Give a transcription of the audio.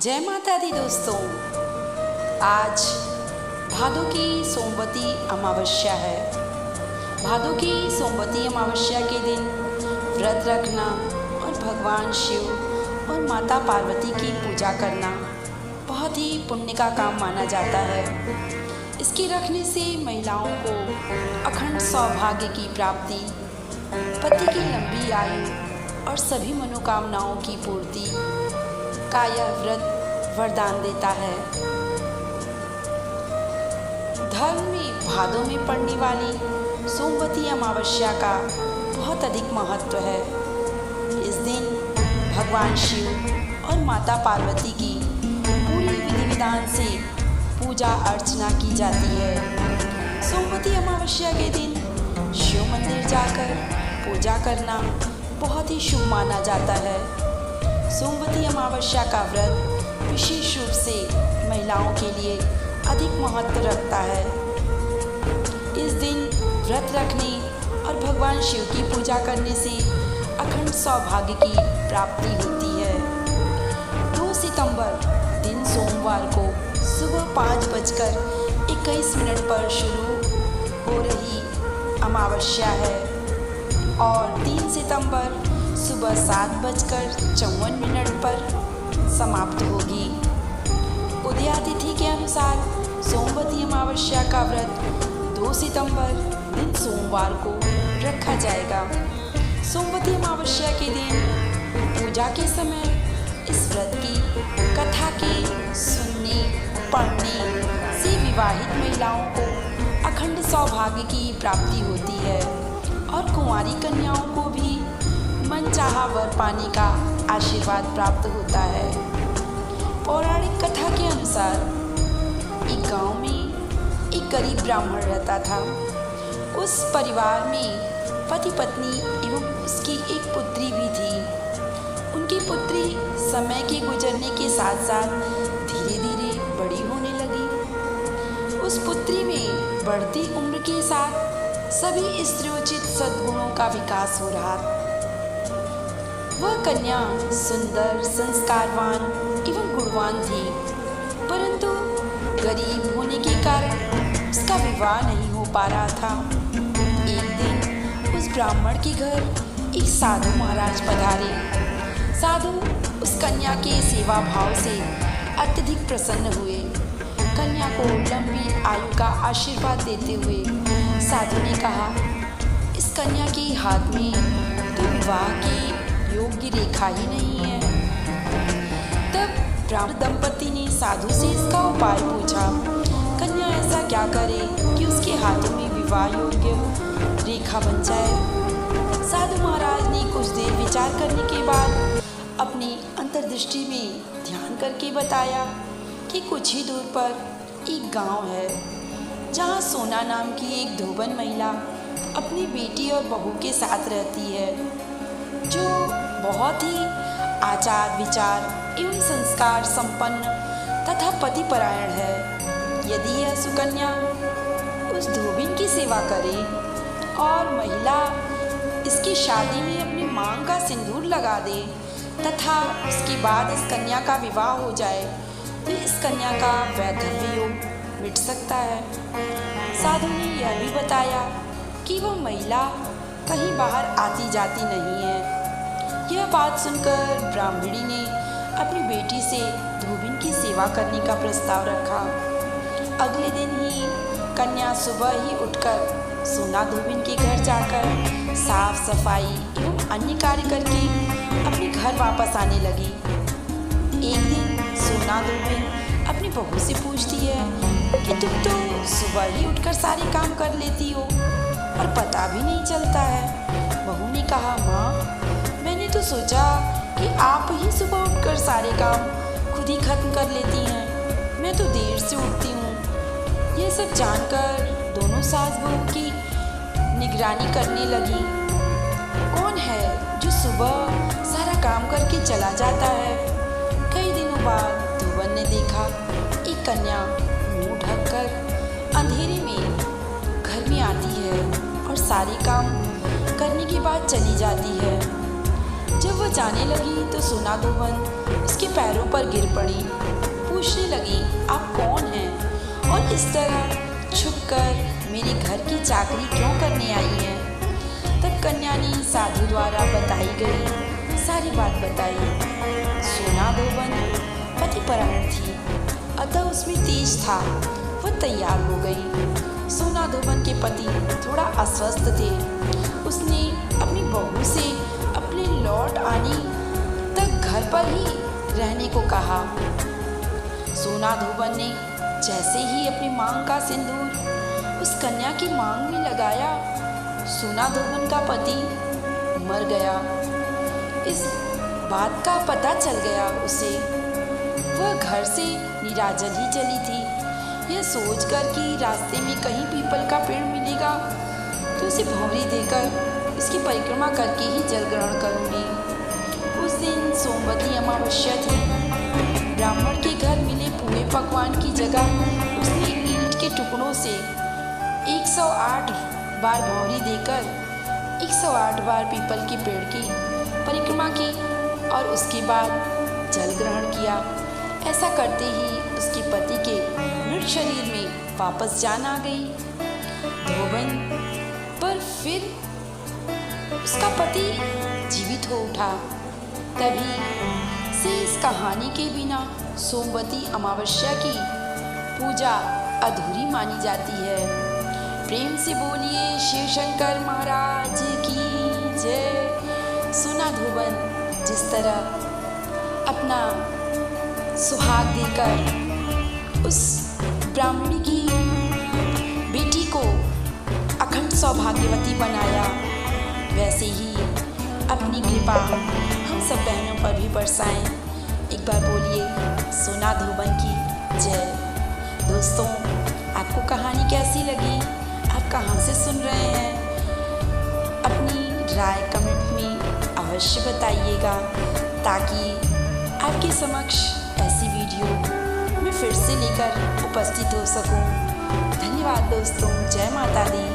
जय माता दी दोस्तों। आज भादों की सोमवती अमावस्या है। भादों की सोमवती अमावस्या के दिन व्रत रखना और भगवान शिव और माता पार्वती की पूजा करना बहुत ही पुण्य का काम माना जाता है। इसके रखने से महिलाओं को अखंड सौभाग्य की प्राप्ति, पति की लंबी आयु और सभी मनोकामनाओं की पूर्ति का यह व्रत वरदान देता है। धर्म में भादों में पड़ने वाली सोमवती अमावस्या का बहुत अधिक महत्व है। इस दिन भगवान शिव और माता पार्वती की पूरी विधि विधान से पूजा अर्चना की जाती है। सोमवती अमावस्या के दिन शिव मंदिर जाकर पूजा करना बहुत ही शुभ माना जाता है। सोमवती अमावस्या का व्रत विशेष रूप से महिलाओं के लिए अधिक महत्व रखता है। इस दिन व्रत रखने और भगवान शिव की पूजा करने से अखंड सौभाग्य की प्राप्ति होती है। 2 सितंबर दिन सोमवार को सुबह 5:21 पर शुरू हो रही अमावस्या है और 3 सितंबर सुबह 7:54 पर समाप्त होगी। उदयातिथि के अनुसार सोमवती अमावस्या का व्रत 2 सितंबर दिन सोमवार को रखा जाएगा। सोमवती अमावस्या के दिन पूजा के समय इस व्रत की कथा के सुनने पढ़ने से विवाहित महिलाओं को अखंड सौभाग्य की प्राप्ति होती है और कुंवारी कन्याओं को भी मनचाहा वर पाने का आशीर्वाद प्राप्त होता है। पौराणिक कथा के अनुसार एक गांव में एक गरीब ब्राह्मण रहता था। उस परिवार में पति पत्नी एवं उसकी एक पुत्री भी थी। उनकी पुत्री समय के गुजरने के साथ साथ धीरे धीरे बड़ी होने लगी। उस पुत्री में बढ़ती उम्र के साथ सभी स्त्रियोचित सद्गुणों का विकास हो रहा। वह कन्या सुंदर, संस्कारवान एवं गुणवान थी, परंतु गरीब होने के कारण उसका विवाह नहीं हो पा रहा था। एक दिन उस ब्राह्मण के घर एक साधु महाराज पधारे। साधु उस कन्या के सेवा भाव से अत्यधिक प्रसन्न हुए। कन्या को लंबी आयु का आशीर्वाद देते हुए साधु ने कहा, इस कन्या के हाथ में तो विवाह की योग्य रेखा ही नहीं है। तब ब्राह्मण दंपति ने साधु से इसका उपाय पूछा। कन्या ऐसा क्या करे कि उसके हाथों में विवाह योग्य रेखा बन जाए। साधु महाराज ने कुछ देर विचार करने के बाद अपनी अंतर्दृष्टि में ध्यान करके बताया कि कुछ ही दूर पर एक गांव है जहां सोना नाम की एक धोबन महिला अपनी बेटी और बहू के साथ रहती है, जो बहुत ही आचार विचार एवं संस्कार संपन्न तथा पतिपरायण है। यदि यह सुकन्या उस धोबिन की सेवा करे और महिला इसकी शादी में अपनी मांग का सिंदूर लगा दे तथा उसके बाद इस कन्या का विवाह हो जाए तो इस कन्या का वैधव्य योग मिट सकता है। साधु ने यह भी बताया कि वह महिला कहीं बाहर आती जाती नहीं है। यह बात सुनकर ब्राह्मणी ने अपनी बेटी से धोबिन की सेवा करने का प्रस्ताव रखा। अगले दिन ही कन्या सुबह ही उठकर सोना धोबिन के घर जाकर साफ सफाई एवं अन्य कार्य करके अपने घर वापस आने लगी। एक दिन सोना धोबिन अपनी बहू से पूछती है कि तुम तो सुबह ही उठकर सारे काम कर लेती हो और पता भी नहीं चलता है। बहू ने कहा, माँ मैंने तो सोचा कि आप ही सुबह उठकर सारे काम खुद ही खत्म कर लेती हैं। मैं तो देर से उठती हूँ। ये सब जानकर दोनों सास बहू की निगरानी करने लगी। कौन है जो सुबह सारा काम करके चला जाता है। कई दिनों बाद धोबन ने देखा एक कन्या मुंह ढककर अंधेरे में घर में आती है और सारे काम करने के बाद चली जाती है। जब वह जाने लगी तो सोना धोबन उसके पैरों पर गिर पड़ी। पूछने लगी, आप कौन हैं और इस तरह छुपकर मेरे घर की चाकरी क्यों करने आई हैं? तब कन्या ने साधु द्वारा बताई गई सारी बात बताई। सोना धोबन पतिपरायण थी, अतः उसमें तेज था। वह तैयार हो गई। सोना धोबन के पति थोड़ा अस्वस्थ थे। उसने अपनी बहू से अपने लौट आने तक घर पर ही रहने को कहा। सोना धोबन ने जैसे ही अपनी मांग का सिंदूर उस कन्या की मांग में लगाया, सोना धोबन का पति मर गया। इस बात का पता चल गया उसे। वह घर से निराजल ही चली थी, यह सोचकर कि रास्ते में कहीं पीपल का पेड़ मिलेगा तो उसे भंवरी देकर इसकी परिक्रमा करके ही जल ग्रहण करूंगी। उस दिन सोमवती अमावस्या थी। ब्राह्मण के घर मिले पूरे पकवान की जगह उसने ईंट के टुकड़ों से 108 बार भंवरी देकर 108 बार पीपल के पेड़ की परिक्रमा की और उसके बाद जल ग्रहण किया। ऐसा करते ही उसके पति के मृत शरीर में वापस जान आ गई। धोबन पर फिर उसका पति जीवित हो उठा। तभी से इस कहानी के बिना सोमवती अमावस्या की पूजा अधूरी मानी जाती है। प्रेम से बोलिए शिव शंकर महाराज की जय। सोना धोबन जिस तरह अपना सुहाग देकर उस ब्राह्मणी की बेटी को अखंड सौभाग्यवती बनाया, वैसे ही अपनी कृपा हम सब बहनों पर भी बरसाएं। एक बार बोलिए सोना धोबन की जय। दोस्तों, आपको कहानी कैसी लगी? आप कहाँ से सुन रहे हैं? अपनी राय कमेंट में अवश्य बताइएगा ताकि आपके समक्ष ऐसी वीडियो मैं फिर से लेकर उपस्थित हो सकूं। धन्यवाद दोस्तों। जय माता दी।